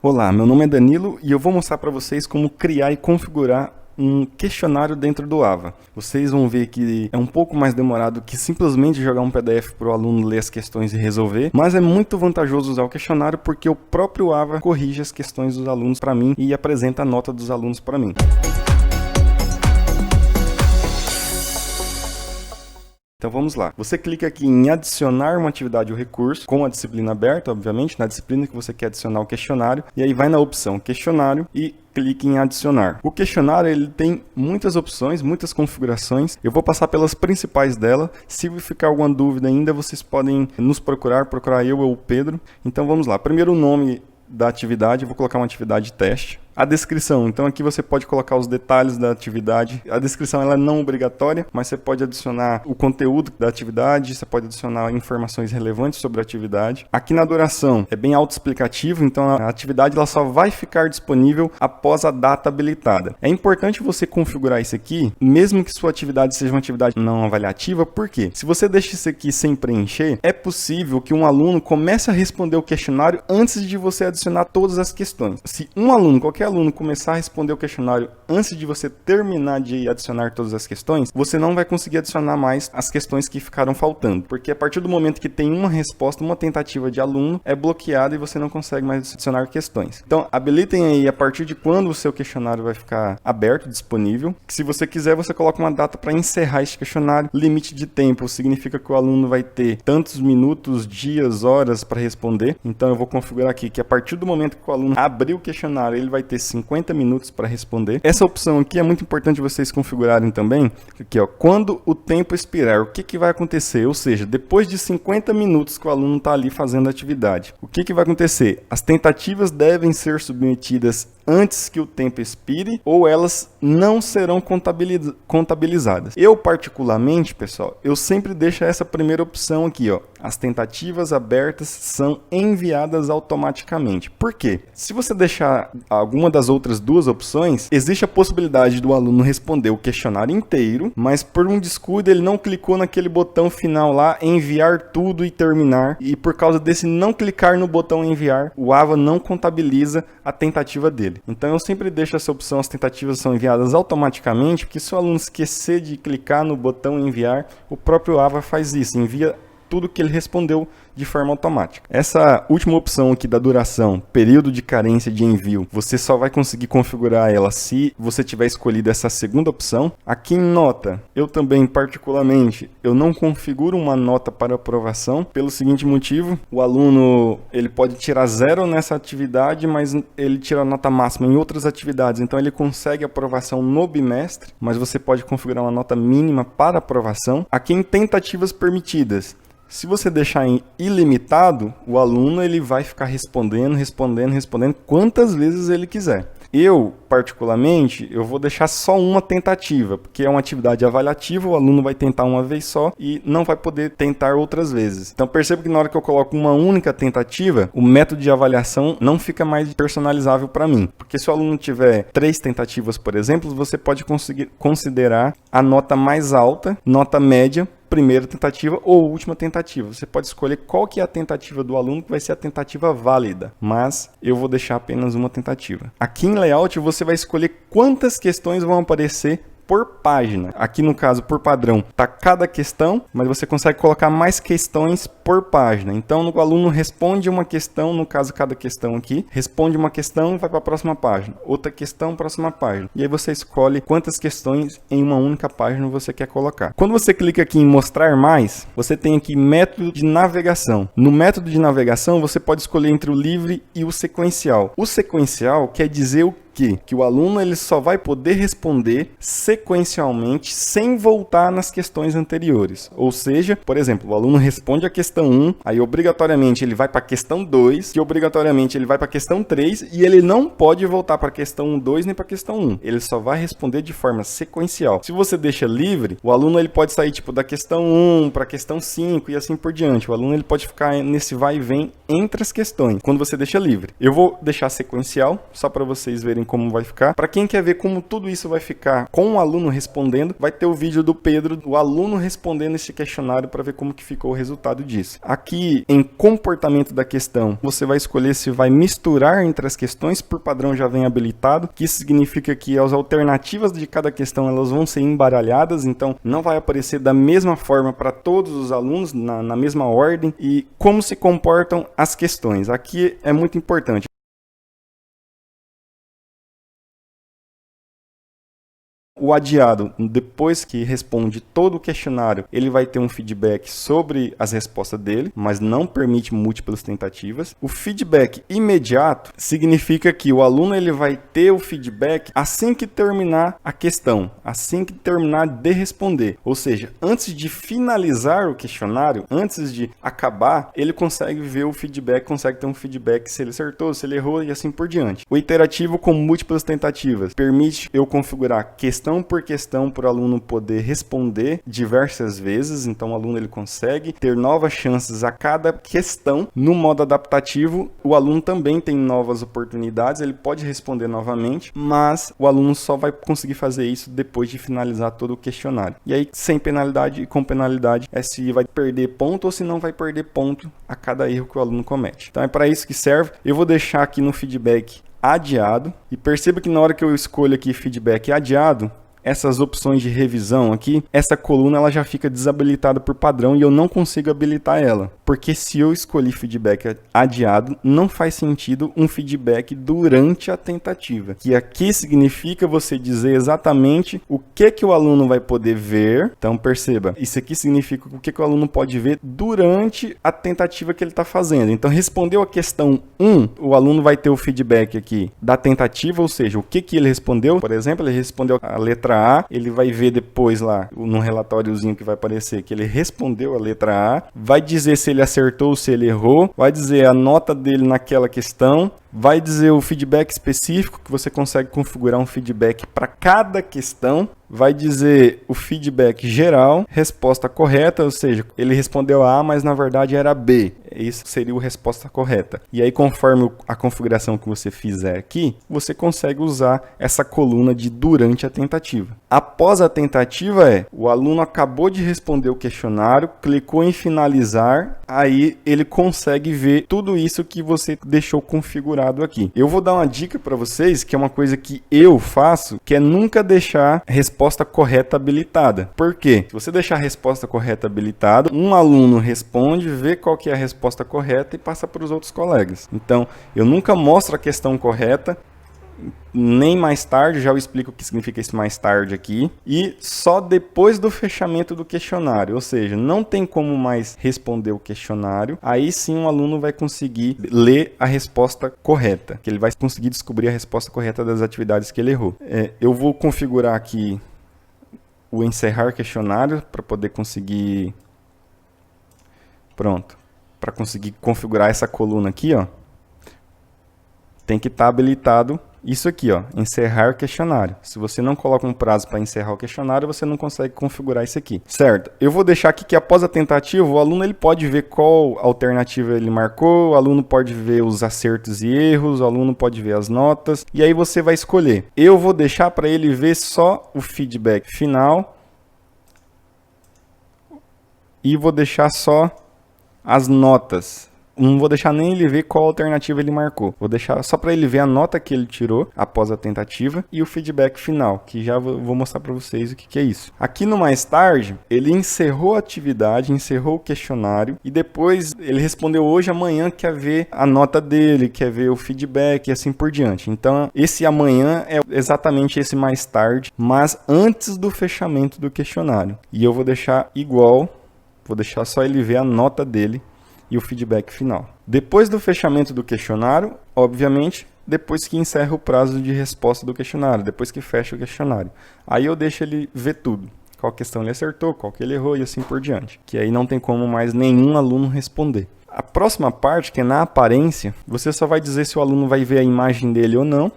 Olá, meu nome é Danilo e eu vou mostrar para vocês como criar e configurar um questionário dentro do AVA. Vocês vão ver que é um pouco mais demorado que simplesmente jogar um PDF para o aluno ler as questões e resolver, mas é muito vantajoso usar o questionário porque o próprio AVA corrige as questões dos alunos para mim e apresenta a nota dos alunos para mim. Então vamos lá. Você clica aqui em adicionar uma atividade ou recurso, com a disciplina aberta, obviamente, na disciplina que você quer adicionar o questionário, e aí vai na opção questionário e clique em adicionar. O questionário ele tem muitas opções, muitas configurações. Eu vou passar pelas principais dela. Se ficar alguma dúvida ainda, vocês podem nos procurar eu ou o Pedro. Então vamos lá. Primeiro o nome da atividade, eu vou colocar uma atividade teste. A descrição, então aqui você pode colocar os detalhes da atividade. A descrição ela é não obrigatória, mas você pode adicionar o conteúdo da atividade, você pode adicionar informações relevantes sobre a atividade. Aqui na duração é bem autoexplicativo, então a atividade ela só vai ficar disponível após a data habilitada. É importante você configurar isso aqui, mesmo que sua atividade seja uma atividade não avaliativa, por quê? Se você deixa isso aqui sem preencher, é possível que um aluno comece a responder o questionário antes de você adicionar todas as questões. Se um aluno, qualquer aluno começar a responder o questionário antes de você terminar de adicionar todas as questões, você não vai conseguir adicionar mais as questões que ficaram faltando, porque a partir do momento que tem uma resposta, uma tentativa de aluno, é bloqueada e você não consegue mais adicionar questões. Então, habilitem aí a partir de quando o seu questionário vai ficar aberto, disponível. Se você quiser, você coloca uma data para encerrar esse questionário. Limite de tempo significa que o aluno vai ter tantos minutos, dias, horas para responder. Então, eu vou configurar aqui que a partir do momento que o aluno abrir o questionário, ele vai ter 50 minutos para responder. Essa opção aqui é muito importante vocês configurarem também, aqui, ó, quando o tempo expirar, o que vai acontecer? Ou seja, depois de 50 minutos que o aluno está ali fazendo a atividade, o que vai acontecer? As tentativas devem ser submetidas antes que o tempo expire ou elas não serão contabilizadas. Eu, particularmente, pessoal, eu sempre deixo essa primeira opção aqui, ó. As tentativas abertas são enviadas automaticamente. Por quê? Se você deixar alguma das outras duas opções, existe a possibilidade do aluno responder o questionário inteiro, mas por um descuido ele não clicou naquele botão final lá, enviar tudo e terminar, e por causa desse não clicar no botão enviar, o AVA não contabiliza a tentativa dele. Então eu sempre deixo essa opção, as tentativas são enviadas automaticamente, porque se o aluno esquecer de clicar no botão enviar, o próprio AVA faz isso, envia tudo que ele respondeu de forma automática. Essa última opção aqui da duração, período de carência de envio, você só vai conseguir configurar ela se você tiver escolhido essa segunda opção. Aqui em nota, eu também particularmente, eu não configuro uma nota para aprovação, pelo seguinte motivo, o aluno ele pode tirar 0 nessa atividade, mas ele tira a nota máxima em outras atividades, então ele consegue aprovação no bimestre, mas você pode configurar uma nota mínima para aprovação. Aqui em tentativas permitidas, se você deixar em ilimitado, o aluno ele vai ficar respondendo quantas vezes ele quiser. Eu, particularmente, eu vou deixar só uma tentativa, porque é uma atividade avaliativa, o aluno vai tentar uma vez só e não vai poder tentar outras vezes. Então perceba que na hora que eu coloco uma única tentativa, o método de avaliação não fica mais personalizável para mim. Porque se o aluno tiver 3 tentativas, por exemplo, você pode conseguir considerar a nota mais alta, nota média, primeira tentativa ou última tentativa. Você pode escolher qual que é a tentativa do aluno, que vai ser a tentativa válida, mas eu vou deixar apenas uma tentativa. Aqui em layout você vai escolher quantas questões vão aparecer por página. Aqui no caso, por padrão, tá cada questão, mas você consegue colocar mais questões por página. Então, o aluno responde uma questão, no caso, cada questão aqui, responde uma questão, vai para a próxima página. Outra questão, próxima página. E aí você escolhe quantas questões em uma única página você quer colocar. Quando você clica aqui em mostrar mais, você tem aqui método de navegação. No método de navegação, você pode escolher entre o livre e o sequencial. O sequencial quer dizer o que o aluno ele só vai poder responder sequencialmente sem voltar nas questões anteriores. Ou seja, por exemplo, o aluno responde a questão 1, aí obrigatoriamente ele vai para a questão 2, que obrigatoriamente ele vai para a questão 3 e ele não pode voltar para a questão 2 nem para a questão 1. Ele só vai responder de forma sequencial. Se você deixa livre, o aluno ele pode sair tipo da questão 1 para a questão 5 e assim por diante. O aluno ele pode ficar nesse vai e vem entre as questões, quando você deixa livre. Eu vou deixar sequencial, só para vocês verem como vai ficar. Para quem quer ver como tudo isso vai ficar com o aluno respondendo, vai ter o vídeo do Pedro, do aluno respondendo esse questionário para ver como que ficou o resultado disso. disso. Aqui em comportamento da questão, você vai escolher se vai misturar entre as questões, por padrão já vem habilitado, que isso significa que as alternativas de cada questão elas vão ser embaralhadas, então não vai aparecer da mesma forma para todos os alunos, na mesma ordem, e como se comportam as questões. Aqui é muito importante. O adiado, depois que responde todo o questionário, ele vai ter um feedback sobre as respostas dele, mas não permite múltiplas tentativas. O feedback imediato significa que o aluno ele vai ter o feedback assim que terminar a questão, assim que terminar de responder. Ou seja, antes de finalizar o questionário, antes de acabar, ele consegue ver o feedback, consegue ter um feedback se ele acertou, se ele errou e assim por diante. O iterativo com múltiplas tentativas permite eu configurar questão por questão para o aluno poder responder diversas vezes, então o aluno ele consegue ter novas chances a cada questão. No modo adaptativo, o aluno também tem novas oportunidades, ele pode responder novamente, mas o aluno só vai conseguir fazer isso depois de finalizar todo o questionário. E aí, sem penalidade e com penalidade, é se vai perder ponto ou se não vai perder ponto a cada erro que o aluno comete. Então é para isso que serve. Eu vou deixar aqui no feedback adiado, e perceba que na hora que eu escolho aqui feedback adiado, essas opções de revisão aqui, essa coluna ela já fica desabilitada por padrão e eu não consigo habilitar ela. Porque se eu escolhi feedback adiado, não faz sentido um feedback durante a tentativa. Que aqui significa você dizer exatamente o que o aluno vai poder ver. Então perceba, isso aqui significa o que o aluno pode ver durante a tentativa que ele está fazendo. Então respondeu a questão 1, o aluno vai ter o feedback aqui da tentativa, ou seja, o que ele respondeu. Por exemplo, ele respondeu a letra A, ele vai ver depois lá, no relatóriozinho que vai aparecer, que ele respondeu a letra A, vai dizer se ele acertou ou se ele errou, vai dizer a nota dele naquela questão, vai dizer o feedback específico, que você consegue configurar um feedback para cada questão, vai dizer o feedback geral, resposta correta, ou seja, ele respondeu A, mas na verdade era B. Isso seria a resposta correta. E aí, conforme a configuração que você fizer aqui, você consegue usar essa coluna de durante a tentativa. Após a tentativa o aluno acabou de responder o questionário, clicou em finalizar, aí ele consegue ver tudo isso que você deixou configurado aqui. Eu vou dar uma dica para vocês, que é uma coisa que eu faço, que é nunca deixar a resposta correta habilitada. Por quê? Se você deixar a resposta correta habilitada, um aluno responde, vê qual que é a resposta correta e passa para os outros colegas. Então, eu nunca mostro a questão correta, nem mais tarde, já eu explico o que significa esse mais tarde aqui, e só depois do fechamento do questionário, ou seja, não tem como mais responder o questionário, aí sim o aluno vai conseguir ler a resposta correta, que ele vai conseguir descobrir a resposta correta das atividades que ele errou. Eu vou configurar aqui o encerrar questionário para poder conseguir, pronto, para conseguir configurar essa coluna aqui, ó, tem que estar habilitado isso aqui, ó, encerrar questionário. Se você não coloca um prazo para encerrar o questionário, você não consegue configurar isso aqui, certo? Eu vou deixar aqui que após a tentativa, o aluno ele pode ver qual alternativa ele marcou, o aluno pode ver os acertos e erros, o aluno pode ver as notas, e aí você vai escolher. Eu vou deixar para ele ver só o feedback final e vou deixar só as notas. Não vou deixar nem ele ver qual alternativa ele marcou. Vou deixar só para ele ver a nota que ele tirou após a tentativa e o feedback final, que já vou mostrar para vocês o que é isso. Aqui no mais tarde, ele encerrou a atividade, encerrou o questionário e depois ele respondeu hoje, amanhã quer ver a nota dele, quer ver o feedback e assim por diante. Então, esse amanhã é exatamente esse mais tarde, mas antes do fechamento do questionário. E eu vou deixar igual, vou deixar só ele ver a nota dele e o feedback final. Depois do fechamento do questionário, obviamente, depois que encerra o prazo de resposta do questionário, depois que fecha o questionário. Aí eu deixo ele ver tudo. Qual questão ele acertou, qual que ele errou e assim por diante. Que aí não tem como mais nenhum aluno responder. A próxima parte, que é na aparência, você só vai dizer se o aluno vai ver a imagem dele ou não.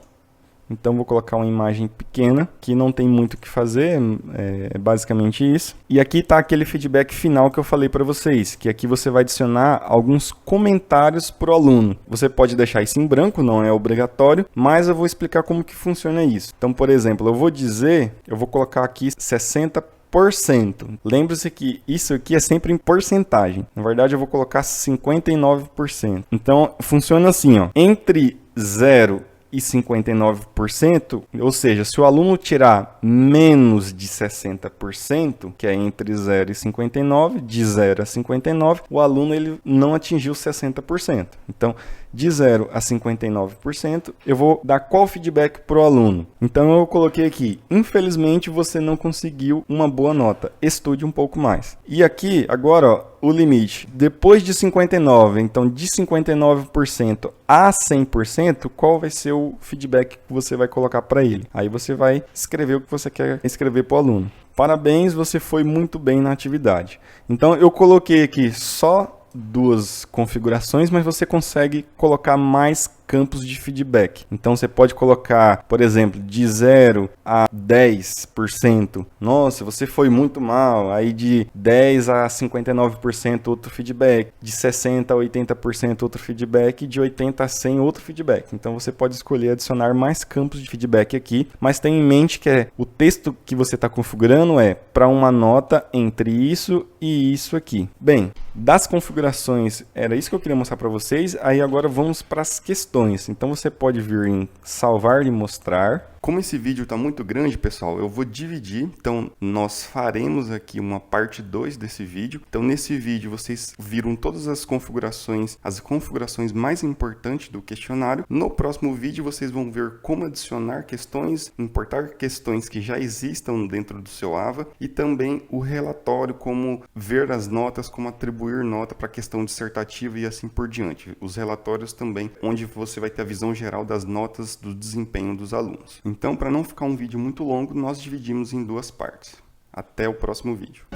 Então vou colocar uma imagem pequena, que não tem muito o que fazer, é basicamente isso. E aqui está aquele feedback final que eu falei para vocês, que aqui você vai adicionar alguns comentários para o aluno. Você pode deixar isso em branco, não é obrigatório, mas eu vou explicar como que funciona isso. Então, por exemplo, eu vou colocar aqui 60%. 50%. Lembre-se que isso aqui é sempre em porcentagem. Na verdade, eu vou colocar 59%. Então, funciona assim, ó. Entre 0 e 59%, ou seja, se o aluno tirar menos de 60%, que é entre 0 e 59, de 0 a 59, o aluno ele não atingiu 60%. Então, de 0 a 59%, eu vou dar qual feedback para o aluno? Então, eu coloquei aqui, infelizmente, você não conseguiu uma boa nota, estude um pouco mais. E aqui, agora, ó, o limite, depois de 59%, então de 59% a 100%, qual vai ser o feedback que você vai colocar para ele? Aí você vai escrever o que você quer escrever para o aluno. Parabéns, você foi muito bem na atividade. Então, eu coloquei aqui só 2 configurações, mas você consegue colocar mais campos de feedback. Então você pode colocar, por exemplo, de 0 a 10%. Nossa, você foi muito mal. Aí de 10 a 59% outro feedback. De 60 a 80% outro feedback. E de 80 a 100 outro feedback. Então você pode escolher adicionar mais campos de feedback aqui. Mas tenha em mente que o texto que você está configurando é para uma nota entre isso e isso aqui. Bem, das configurações, era isso que eu queria mostrar para vocês. Aí agora vamos para as questões. Então você pode vir em salvar e mostrar. Como esse vídeo está muito grande, pessoal, eu vou dividir. Então, nós faremos aqui uma parte 2 desse vídeo. Então, nesse vídeo, vocês viram todas as configurações mais importantes do questionário. No próximo vídeo, vocês vão ver como adicionar questões, importar questões que já existam dentro do seu AVA e também o relatório, como ver as notas, como atribuir nota para questão dissertativa e assim por diante. Os relatórios também, onde você vai ter a visão geral das notas do desempenho dos alunos. Então, para não ficar um vídeo muito longo, nós dividimos em 2 partes. Até o próximo vídeo.